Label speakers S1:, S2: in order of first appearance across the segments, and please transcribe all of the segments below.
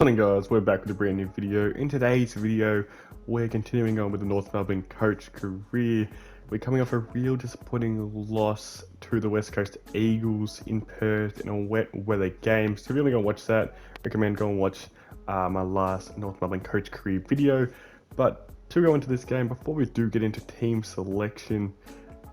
S1: Morning guys, we're back with a brand new video. In today's video, we're continuing on with the North Melbourne coach career. We're coming off a real disappointing loss to the West Coast Eagles in Perth in a wet weather game. So if you're really going to watch that, I recommend go and watch my last North Melbourne coach career video. But to go into this game, before we do get into team selection,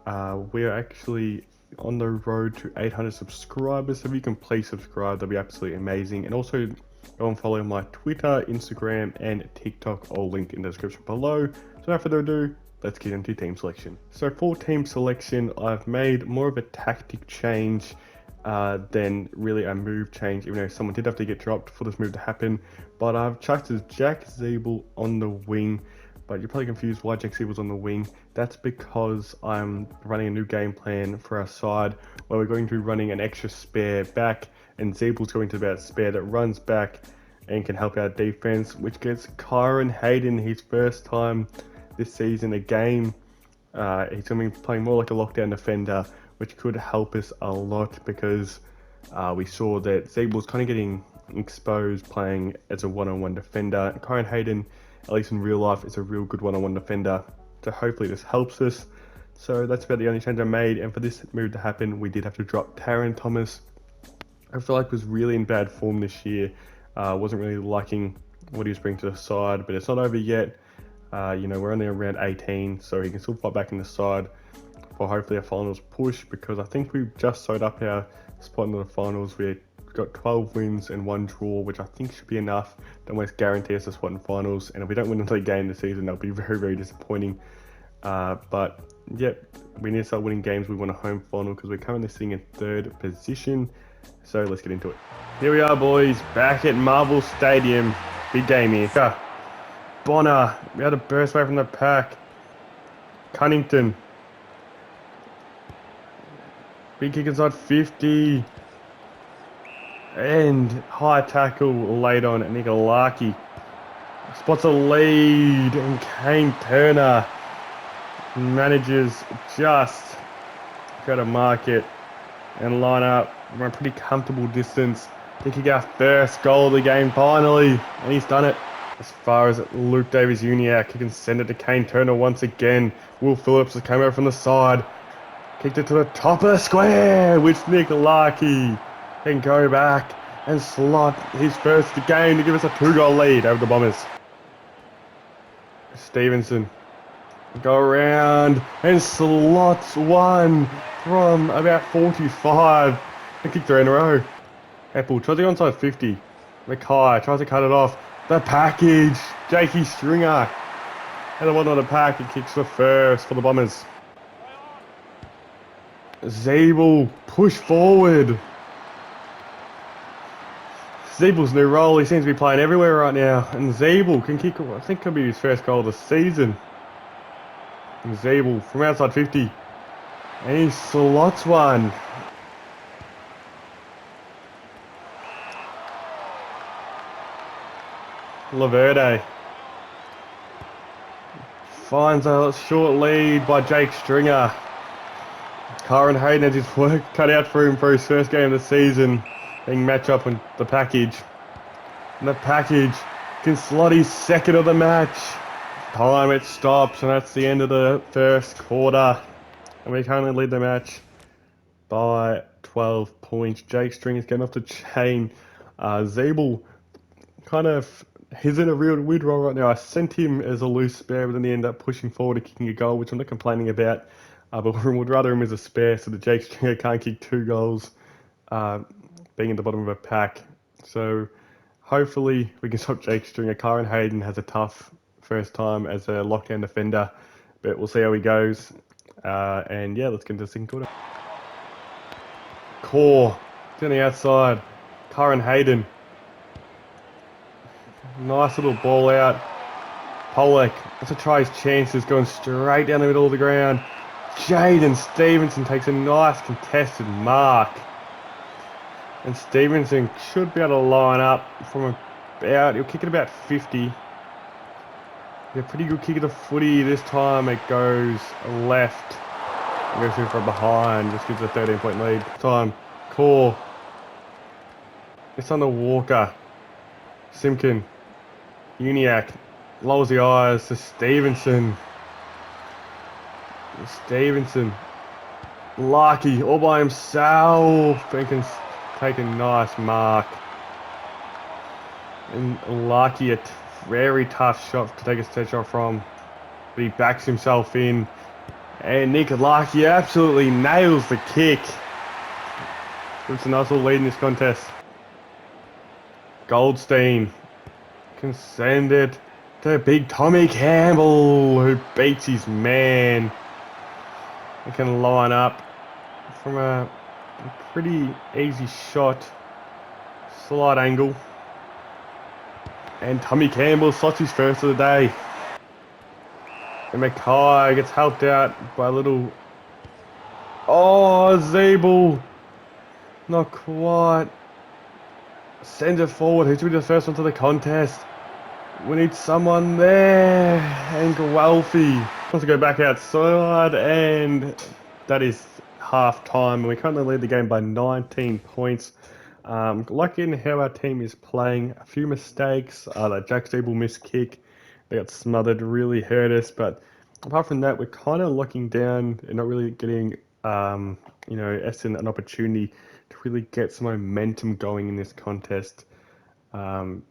S1: we're actually on the road to 800 subscribers. So if you can please subscribe, that'd be absolutely amazing. And also go and follow my Twitter, Instagram, and TikTok, all linked in the description below. So without further ado, let's get into team selection. So for team selection, I've made more of a tactic change than really a move change, even though someone did have to get dropped for this move to happen. But I've chucked Jack Zeeble on the wing. But you're probably confused why Jack Zeeble's on the wing. That's because I'm running a new game plan for our side, where we're going to be running an extra spare back, and Zeeble's going to be that spare that runs back and can help our defense, which gets Kyron Hayden his first time this season a game. He's going to be playing more like a lockdown defender, which could help us a lot because we saw that Zeeble's kind of getting exposed playing as a one-on-one defender. And Kyron Hayden, at least in real life, is a real good one-on-one defender. So hopefully this helps us. So that's about the only change I made. And for this move to happen, we did have to drop Taron Thomas. I feel like was really in bad form this year. Wasn't really liking what he was bringing to the side, but it's not over yet. We're only around 18, so he can still fight back in the side for hopefully a finals push, because I think we've just sewed up our spot in the finals. We've got 12 wins and 1 draw, which I think should be enough to almost guarantee us a spot in finals. And if we don't win another game this season, that'll be very, very disappointing. But yeah, we need to start winning games. We want a home final because we're currently sitting in 3rd position. So let's get into it. Here we are, boys, back at Marvel Stadium. Big game here. Bonner, we had a burst away from the pack. Cunnington. Big kick inside 50. And high tackle laid on LARKEY. Spots a lead, and Kane Turner manages just try to mark it and line up from a pretty comfortable distance to kick our first goal of the game finally, and he's done it. As far as Luke Davies-Uniacke, he can send it to Kane Turner once again. Will Phillips has come out from the side, kicked it to the top of the square, which Nick LARKEY can go back and slot his first game to give us a 2-goal lead over the Bombers. Stevenson go around and slots one from about 45 and kick 3 in a row. Apple tries the onside 50. Mackay tries to cut it off. The package, Jakey Stringer at the bottom of the pack, and kicks the first for the Bombers. Zeeble push forward. Zeeble's new role, he seems to be playing everywhere right now, and Zeeble can kick, I think could be his first goal of the season. And Zeeble from outside 50, and he slots one. Laverde finds a short lead by Jake Stringer. Kyron Hayden has his work cut out for him for his first game of the season, being matched up with the package. And the package can slot his second of the match. Time it stops, and that's the end of the first quarter. And we currently lead the match by 12 points. Jake Stringer's getting off the chain. Zeeble kind of, he's in a real weird role right now. I sent him as a loose spare, but then he ended up pushing forward and kicking a goal, which I'm not complaining about. But we would rather him as a spare so that Jake Stringer can't kick 2 goals, being at the bottom of a pack. So hopefully we can stop Jake Stringer. Kyron Hayden has a tough first time as a lockdown defender, but we'll see how he goes. And yeah, let's get into the second quarter. Core to the outside. Kyron Hayden. Nice little ball out. Pollock wants to try his chances, going straight down the middle of the ground. Jaden Stevenson takes a nice contested mark. And Stevenson should be able to line up from about, he'll kick it about 50. A pretty good kick of the footy. This time it goes left. It goes through from behind, just gives a 13-point lead. Time, Core. It's on the Walker. Simkin. Uniac. Lowers the eyes to Stevenson. Stevenson. Larkey all by himself and can take a nice mark. And Larkey a very tough shot to take a step shot from, but he backs himself in. And Nick Larkey absolutely nails the kick. It's a nice little lead in this contest. Goldstein can send it to big Tommy Campbell, who beats his man. He can line up from a pretty easy shot, slight angle. And Tommy Campbell slots his first of the day. And Mackay gets helped out by a little... Oh, Zeeble. Not quite. Sends it forward. Who's going to be the first one to the contest? We need someone there. And Guelphy wants to go back outside. And that is half time. We currently lead the game by 19 points. Lucky in how our team is playing. A few mistakes. That Jack Zeeble missed kick. They got smothered. Really hurt us. But apart from that, we're kind of locking down and not really getting, Essen an opportunity to really get some momentum going in this contest. And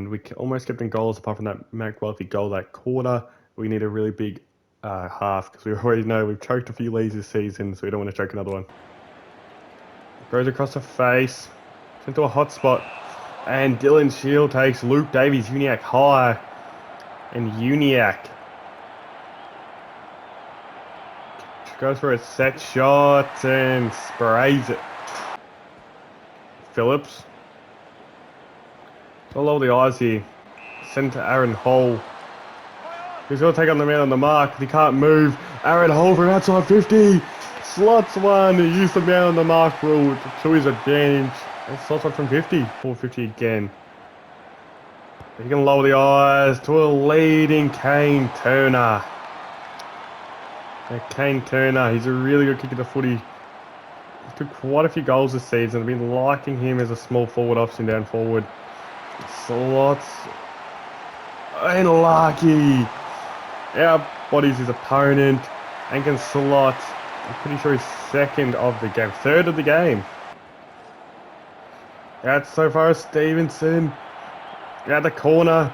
S1: we almost kept in goals apart from that Mac Wealthy goal that quarter. We need a really big half because we already know we've choked a few leads this season, so we don't want to choke another one. Goes across the face, into a hot spot, and Dylan Shield takes Luke Davies Uniac high, and Uniac goes for a set shot and sprays it. Phillips. So lower the eyes here. Send to Aaron Hall. He's going to take on the man on the mark. He can't move. Aaron Hall from outside 50. Slots one. He used the man on the mark rule to his advantage. And slots one from 50. 450 again. He can lower the eyes to a leading Kane Turner. Kane Turner, he's a really good kick at the footy. He took quite a few goals this season. I've been liking him as a small forward option down forward. Slots. And Larkey outbodies his opponent and can slot. I'm pretty sure he's second of the game. Third of the game. That's so far Stevenson. Out the corner.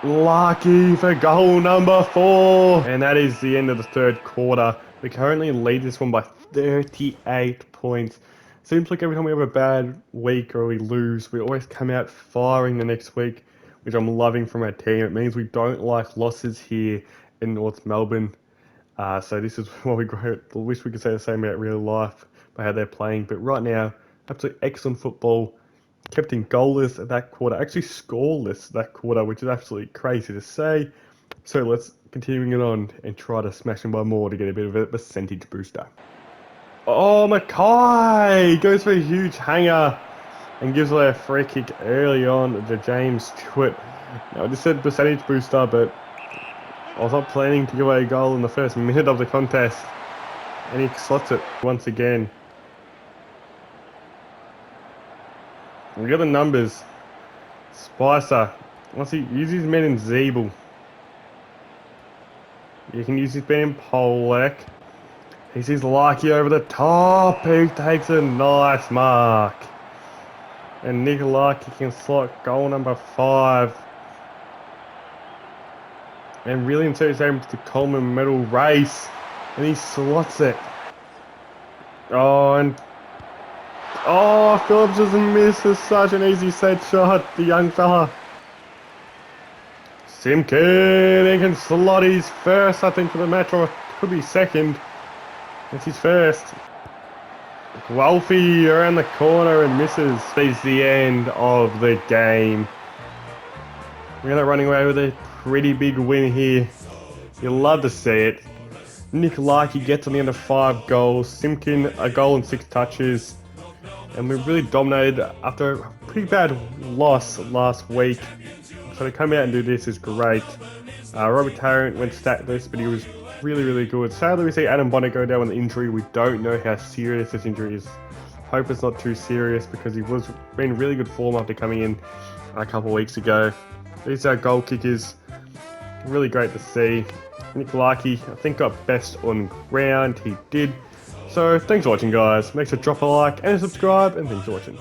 S1: Larkey for goal number 4. And that is the end of the third quarter. We currently lead this one by 38 points. Seems like every time we have a bad week or we lose, we always come out firing the next week, which I'm loving from our team. It means we don't like losses here in North Melbourne. So this is what we wish we could say the same about real life by how they're playing. But right now, absolutely excellent football. Kept in goalless at that quarter, actually scoreless that quarter, which is absolutely crazy to say. So let's continuing it on and try to smash them by more to get a bit of a percentage booster. Oh, Mackay goes for a huge hanger and gives away a free kick early on to James Stewart. Now, I just said percentage booster, but I was not planning to give away a goal in the first minute of the contest. And he slots it once again. We got the numbers. Spicer. Once he uses his men in Zeeble. You can use his men in Polek. He sees Larkey over the top. He takes a nice mark. And Nick Larkey can slot goal number 5. And really inserts him to the Coleman medal race. And he slots it. Oh, Phillips doesn't miss. It's such an easy set shot, the young fella. Simkin, he can slot his first, I think, for the match, or could be second. It's his first. Guelphy around the corner and misses. It's the end of the game. We're going to running away with a pretty big win here. You'll love to see it. Nick Larkey gets on the end of 5 goals. Simkin, a goal and 6 touches. And we really dominated after a pretty bad loss last week. So to come out and do this is great. Robert Tarrant went statless, but he was really, really good. Sadly, we see Adam Bonnet go down with an injury. We don't know how serious this injury is. Hope it's not too serious because he was in really good form after coming in a couple of weeks ago. These are goal kickers. Really great to see. Nick LARKEY, I think, got best on ground. He did. So thanks for watching, guys. Make sure to drop a like and subscribe, and thanks for watching.